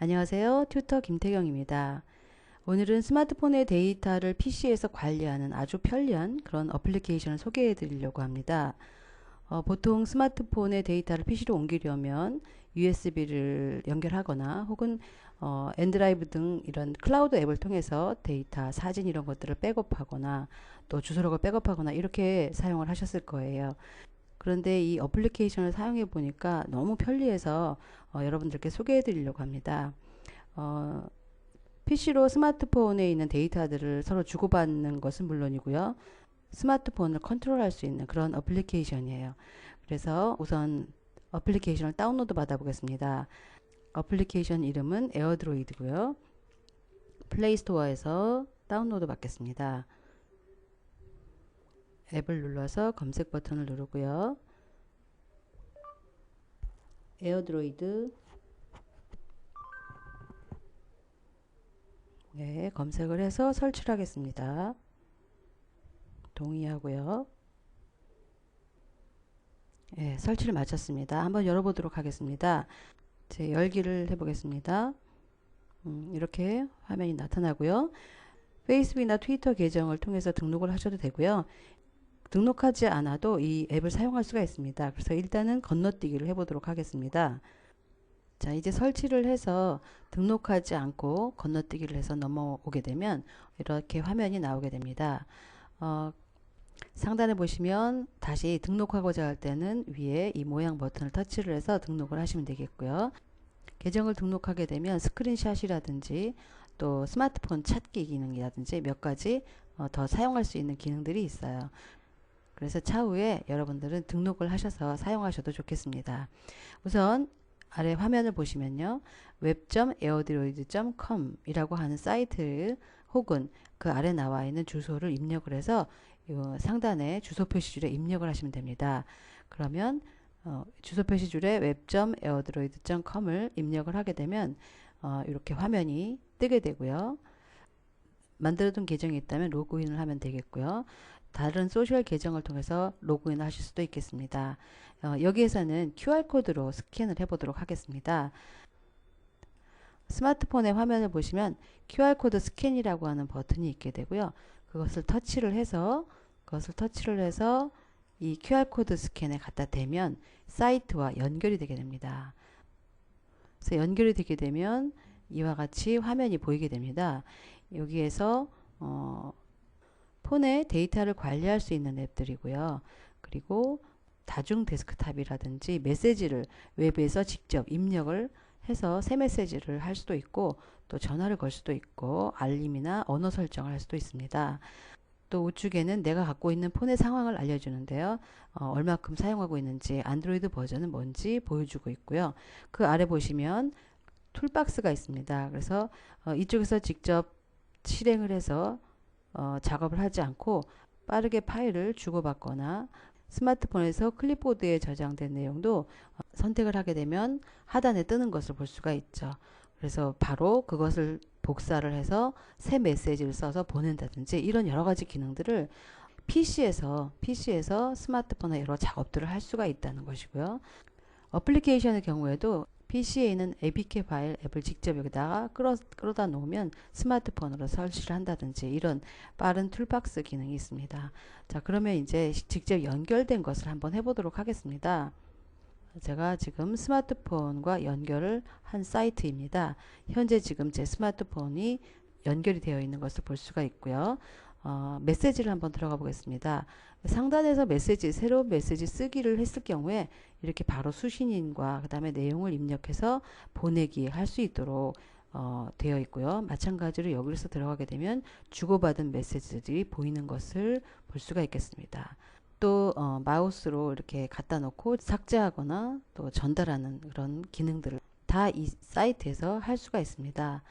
안녕하세요. 튜터 김태경입니다. 오늘은 스마트폰의 데이터를 PC에서 관리하는 아주 편리한 그런 어플리케이션을 소개해 드리려고 합니다. 보통 스마트폰의 데이터를 PC로 옮기려면 USB를 연결하거나 혹은 엔드라이브 등 이런 클라우드 앱을 통해서 데이터, 사진 이런 것들을 백업하거나 또 주소록을 백업하거나 이렇게 사용을 하셨을 거예요. 그런데 이 어플리케이션을 사용해 보니까 너무 편리해서 여러분들께 소개해 드리려고 합니다. 어, PC로 스마트폰에 있는 데이터들을 서로 주고받는 것은 물론이고요. 스마트폰을 컨트롤할 수 있는 그런 어플리케이션이에요. 그래서 우선 어플리케이션을 다운로드 받아 보겠습니다. 어플리케이션 이름은 에어드로이드고요. 플레이스토어에서 다운로드 받겠습니다. 앱을 눌러서 검색 버튼을 누르고요. 에어드로이드 네, 검색을 해서 설치를 하겠습니다. 동의하고요. 네, 설치를 마쳤습니다. 한번 열어보도록 하겠습니다. 제 열기를 해보겠습니다. 이렇게 화면이 나타나고요. 페이스북이나 트위터 계정을 통해서 등록을 하셔도 되고요. 등록하지 않아도 이 앱을 사용할 수가 있습니다. 그래서 일단은 건너뛰기를 해보도록 하겠습니다. 자, 이제 설치를 해서 등록하지 않고 건너뛰기를 해서 넘어오게 되면 이렇게 화면이 나오게 됩니다. 상단에 보시면 다시 등록하고자 할 때는 위에 이 모양 버튼을 터치를 해서 등록을 하시면 되겠고요. 계정을 등록하게 되면 스크린샷이라든지 또 스마트폰 찾기 기능이라든지 몇 가지 더 사용할 수 있는 기능들이 있어요. 그래서 차후에 여러분들은 등록을 하셔서 사용하셔도 좋겠습니다. 우선 아래 화면을 보시면요. web.air드roid.com 이라고 하는 사이트 혹은 그 아래 나와 있는 주소를 입력을 해서 상단에 주소 표시줄에 입력을 하시면 됩니다. 그러면 주소 표시줄에 web.air드roid.com을 입력을 하게 되면 이렇게 화면이 뜨게 되고요. 만들어둔 계정이 있다면 로그인을 하면 되겠고요. 다른 소셜 계정을 통해서 로그인을 하실 수도 있겠습니다. 여기에서는 QR코드로 스캔을 해보도록 하겠습니다. 스마트폰의 화면을 보시면 QR코드 스캔이라고 하는 버튼이 있게 되고요. 그것을 터치를 해서 이 QR코드 스캔에 갖다 대면 사이트와 연결이 되게 됩니다. 그래서 연결이 되게 되면 이와 같이 화면이 보이게 됩니다. 여기에서 폰에 데이터를 관리할 수 있는 앱들이고요. 그리고 다중 데스크탑이라든지 메시지를 웹에서 직접 입력을 해서 새 메시지를 할 수도 있고 또 전화를 걸 수도 있고 알림이나 언어 설정을 할 수도 있습니다. 또 우측에는 내가 갖고 있는 폰의 상황을 알려주는데요. 얼마큼 사용하고 있는지 안드로이드 버전은 뭔지 보여주고 있고요. 그 아래 보시면 툴박스가 있습니다. 그래서 이쪽에서 직접 실행을 해서 작업을 하지 않고 빠르게 파일을 주고받거나 스마트폰에서 클립보드에 저장된 내용도 선택을 하게 되면 하단에 뜨는 것을 볼 수가 있죠. 그래서 바로 그것을 복사를 해서 새 메시지를 써서 보낸다든지 이런 여러 가지 기능들을 PC에서 스마트폰에 여러 작업들을 할 수가 있다는 것이고요. 어플리케이션의 경우에도 PC에 있는 APK 파일 앱을 직접 여기다가 끌어다 놓으면 스마트폰으로 설치를 한다든지 이런 빠른 툴박스 기능이 있습니다. 자, 그러면 이제 직접 연결된 것을 한번 해보도록 하겠습니다. 제가 지금 스마트폰과 연결을 한 사이트입니다. 현재 지금 제 스마트폰이 연결이 되어 있는 것을 볼 수가 있고요. 메시지를 한번 들어가 보겠습니다. 상단에서 새로운 메시지 쓰기를 했을 경우에 이렇게 바로 수신인과 그 다음에 내용을 입력해서 보내기 할 수 있도록 되어 있고요. 마찬가지로 여기서 들어가게 되면 주고받은 메시지들이 보이는 것을 볼 수가 있겠습니다. 또 마우스로 이렇게 갖다 놓고 삭제하거나 또 전달하는 그런 기능들을 다 이 사이트에서 할 수가 있습니다.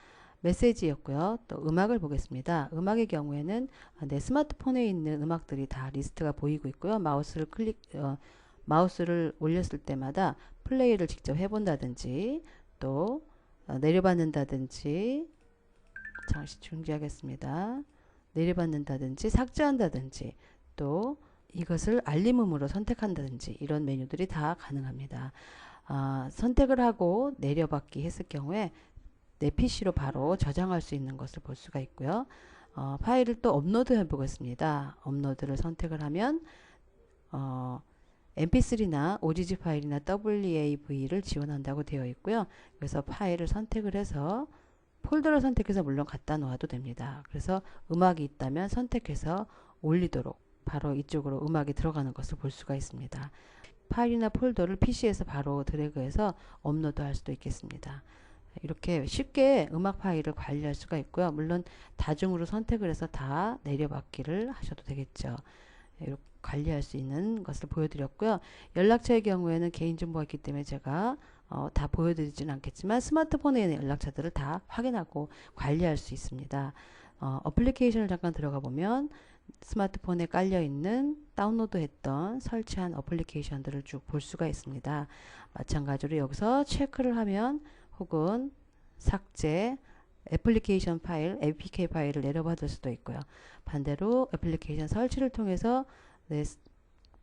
메시지였고요. 또 음악을 보겠습니다. 음악의 경우에는 내 스마트폰에 있는 음악들이 다 리스트가 보이고 있고요. 마우스를 올렸을 때마다 플레이를 직접 해본다든지 또 내려받는다든지 잠시 중지하겠습니다. 내려받는다든지 삭제한다든지 또 이것을 알림음으로 선택한다든지 이런 메뉴들이 다 가능합니다. 선택을 하고 내려받기 했을 경우에 내 PC로 바로 저장할 수 있는 것을 볼 수가 있고요. 파일을 또 업로드 해 보겠습니다. 업로드를 선택을 하면 mp3나 OGG 파일이나 WAV를 지원한다고 되어 있고요. 그래서 파일을 선택을 해서 폴더를 선택해서 물론 갖다 놓아도 됩니다. 그래서 음악이 있다면 선택해서 올리도록 바로 이쪽으로 음악이 들어가는 것을 볼 수가 있습니다. 파일이나 폴더를 PC에서 바로 드래그해서 업로드 할 수도 있겠습니다. 이렇게 쉽게 음악 파일을 관리할 수가 있고요. 물론 다중으로 선택을 해서 다 내려받기를 하셔도 되겠죠. 이렇게 관리할 수 있는 것을 보여드렸고요. 연락처의 경우에는 개인정보가 있기 때문에 제가 다 보여드리지는 않겠지만 스마트폰에 있는 연락처들을 다 확인하고 관리할 수 있습니다. 어플리케이션을 잠깐 들어가 보면 스마트폰에 깔려 있는 다운로드 했던 설치한 어플리케이션들을 쭉 볼 수가 있습니다. 마찬가지로 여기서 체크를 하면 혹은 삭제 애플리케이션 파일, APK 파일을 내려받을 수도 있고요. 반대로 애플리케이션 설치를 통해서 내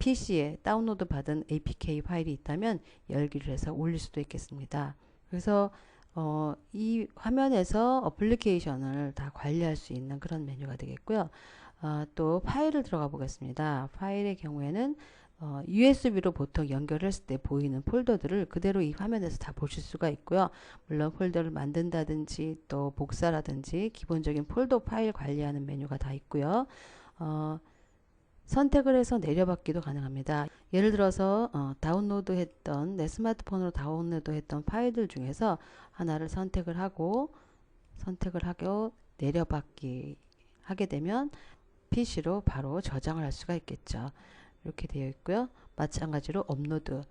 PC에 다운로드 받은 APK 파일이 있다면 열기를 해서 올릴 수도 있겠습니다. 그래서 이 화면에서 어플리케이션을 다 관리할 수 있는 그런 메뉴가 되겠고요. 또 파일을 들어가 보겠습니다. 파일의 경우에는 USB로 보통 연결했을 때 보이는 폴더들을 그대로 이 화면에서 다 보실 수가 있고요. 물론 폴더를 만든다든지 또 복사라든지 기본적인 폴더 파일 관리하는 메뉴가 다 있고요. 선택을 해서 내려받기도 가능합니다. 예를 들어서 다운로드 했던 내 스마트폰으로 다운로드 했던 파일들 중에서 하나를 선택을 하고 내려받기 하게 되면 PC로 바로 저장을 할 수가 있겠죠. 이렇게 되어 있고요. 마찬가지로 업로드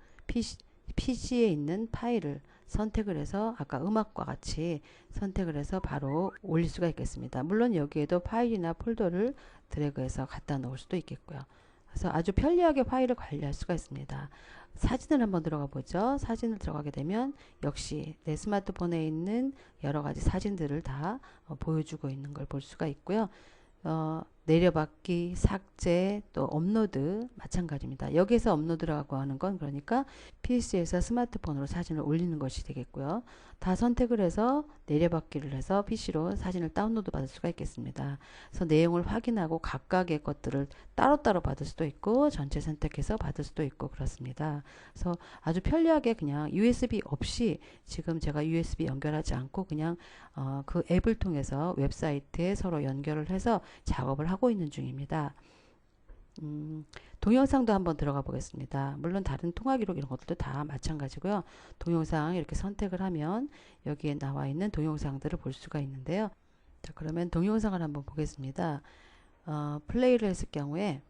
PC에 있는 파일을 선택을 해서 아까 음악과 같이 선택을 해서 바로 올릴 수가 있겠습니다. 물론 여기에도 파일이나 폴더를 드래그해서 갖다 놓을 수도 있겠고요. 그래서 아주 편리하게 파일을 관리할 수가 있습니다. 사진을 한번 들어가 보죠. 사진을 들어가게 되면 역시 내 스마트폰에 있는 여러 가지 사진들을 다 보여주고 있는 걸 볼 수가 있고요. 내려받기, 삭제, 또 업로드 마찬가지입니다. 여기서 업로드라고 하는 건 그러니까 PC에서 스마트폰으로 사진을 올리는 것이 되겠고요. 다 선택을 해서 내려받기를 해서 PC로 사진을 다운로드 받을 수가 있겠습니다. 그래서 내용을 확인하고 각각의 것들을 따로따로 받을 수도 있고 전체 선택해서 받을 수도 있고 그렇습니다. 그래서 아주 편리하게 그냥 USB 없이 지금 제가 USB 연결하지 않고 그냥 그 앱을 통해서 웹사이트에 서로 연결을 해서 작업을 하고 있는 중입니다. 동영상도 한번 들어가 보겠습니다. 물론 다른 통화 기록 이런 것들도 다 마찬가지고요. 동영상 이렇게 선택을 하면 여기에 나와 있는 동영상들을 볼 수가 있는데요. 자, 그러면 동영상을 한번 보겠습니다. 플레이를 했을 경우에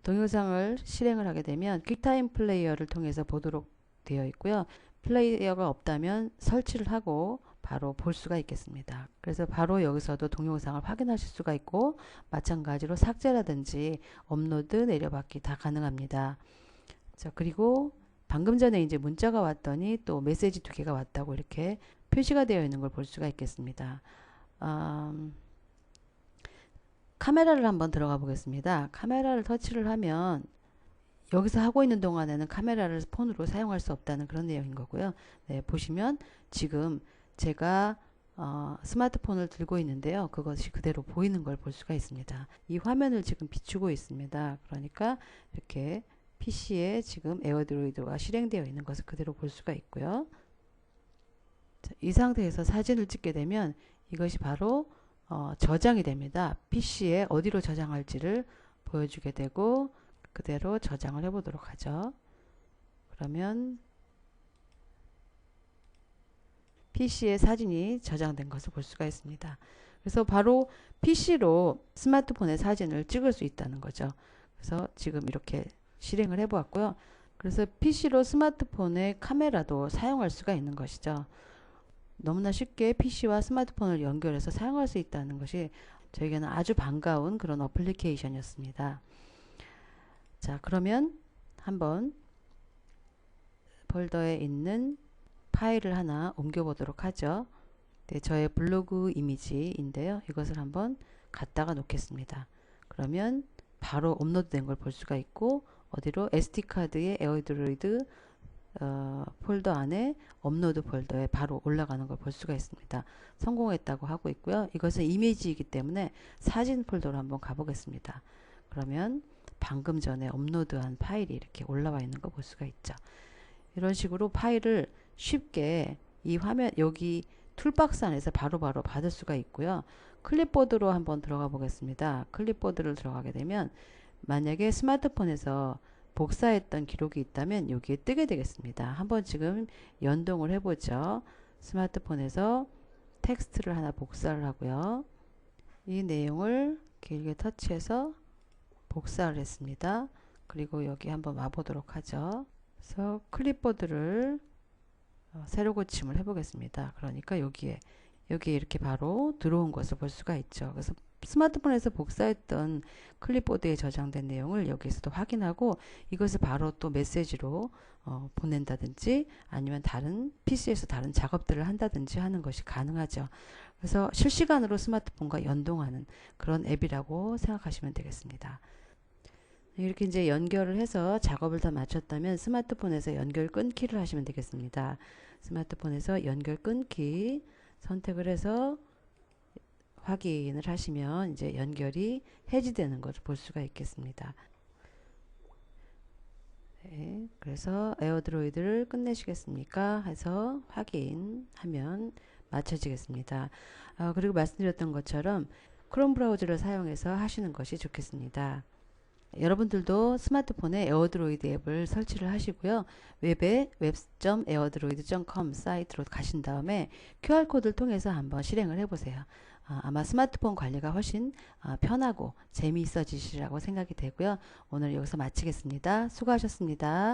동영상을 실행을 하게 되면 퀵타임 플레이어를 통해서 보도록 되어 있고요. 플레이어가 없다면 설치를 하고 바로 볼 수가 있겠습니다. 그래서 바로 여기서도 동영상을 확인하실 수가 있고 마찬가지로 삭제라든지 업로드, 내려받기 다 가능합니다. 자, 그리고 방금 전에 이제 문자가 왔더니 또 메시지 2개가 왔다고 이렇게 표시가 되어 있는 걸 볼 수가 있겠습니다. 카메라를 한번 들어가 보겠습니다. 카메라를 터치를 하면 여기서 하고 있는 동안에는 카메라를 폰으로 사용할 수 없다는 그런 내용인 거고요. 네, 보시면 지금 제가 스마트폰을 들고 있는데요. 그것이 그대로 보이는 걸 볼 수가 있습니다. 이 화면을 지금 비추고 있습니다. 그러니까 이렇게 PC에 지금 에어드로이드가 실행되어 있는 것을 그대로 볼 수가 있고요. 자, 이 상태에서 사진을 찍게 되면 이것이 바로 저장이 됩니다. PC에 어디로 저장할지를 보여주게 되고 그대로 저장을 해보도록 하죠. 그러면 PC에 사진이 저장된 것을 볼 수가 있습니다. 그래서 바로 PC로 스마트폰에 사진을 찍을 수 있다는 거죠. 그래서 지금 이렇게 실행을 해보았고요. 그래서 PC로 스마트폰의 카메라도 사용할 수가 있는 것이죠. 너무나 쉽게 PC와 스마트폰을 연결해서 사용할 수 있다는 것이 저에게는 아주 반가운 그런 어플리케이션이었습니다. 자, 그러면 한번 폴더에 있는 파일을 하나 옮겨보도록 하죠. 네, 저의 블로그 이미지인데요. 이것을 한번 갖다가 놓겠습니다. 그러면 바로 업로드 된 걸 볼 수가 있고 어디로 SD카드에 에어드로이드 폴더 안에 업로드 폴더에 바로 올라가는 걸 볼 수가 있습니다. 성공했다고 하고 있고요. 이것은 이미지이기 때문에 사진 폴더로 한번 가보겠습니다. 그러면 방금 전에 업로드한 파일이 이렇게 올라와 있는 거 볼 수가 있죠. 이런 식으로 파일을 쉽게 이 화면 여기 툴박스 안에서 바로바로 받을 수가 있고요. 클립보드로 한번 들어가 보겠습니다. 클립보드를 들어가게 되면 만약에 스마트폰에서 복사했던 기록이 있다면 여기에 뜨게 되겠습니다. 한번 지금 연동을 해보죠. 스마트폰에서 텍스트를 하나 복사를 하고요. 이 내용을 길게 터치해서 복사를 했습니다. 그리고 여기 한번 와보도록 하죠. 그래서 클립보드를 새로 고침을 해보겠습니다. 그러니까 여기에 이렇게 바로 들어온 것을 볼 수가 있죠. 그래서 스마트폰에서 복사했던 클립보드에 저장된 내용을 여기서도 확인하고 이것을 바로 또 메시지로 보낸다든지 아니면 다른 PC에서 다른 작업들을 한다든지 하는 것이 가능하죠. 그래서 실시간으로 스마트폰과 연동하는 그런 앱이라고 생각하시면 되겠습니다. 이렇게 이제 연결을 해서 작업을 다 마쳤다면 스마트폰에서 연결 끊기를 하시면 되겠습니다. 스마트폰에서 연결 끊기 선택을 해서 확인을 하시면 이제 연결이 해지되는 것을 볼 수가 있겠습니다. 네, 그래서 에어드로이드를 끝내시겠습니까? 해서 확인하면 맞춰지겠습니다. 그리고 말씀드렸던 것처럼 크롬 브라우저를 사용해서 하시는 것이 좋겠습니다. 여러분들도 스마트폰에 에어드로이드 앱을 설치를 하시고요. 웹에 web.eodroid.com 사이트로 가신 다음에 QR코드를 통해서 한번 실행을 해보세요. 아마 스마트폰 관리가 훨씬 편하고 재미있어지시라고 생각이 되고요. 오늘 여기서 마치겠습니다. 수고하셨습니다.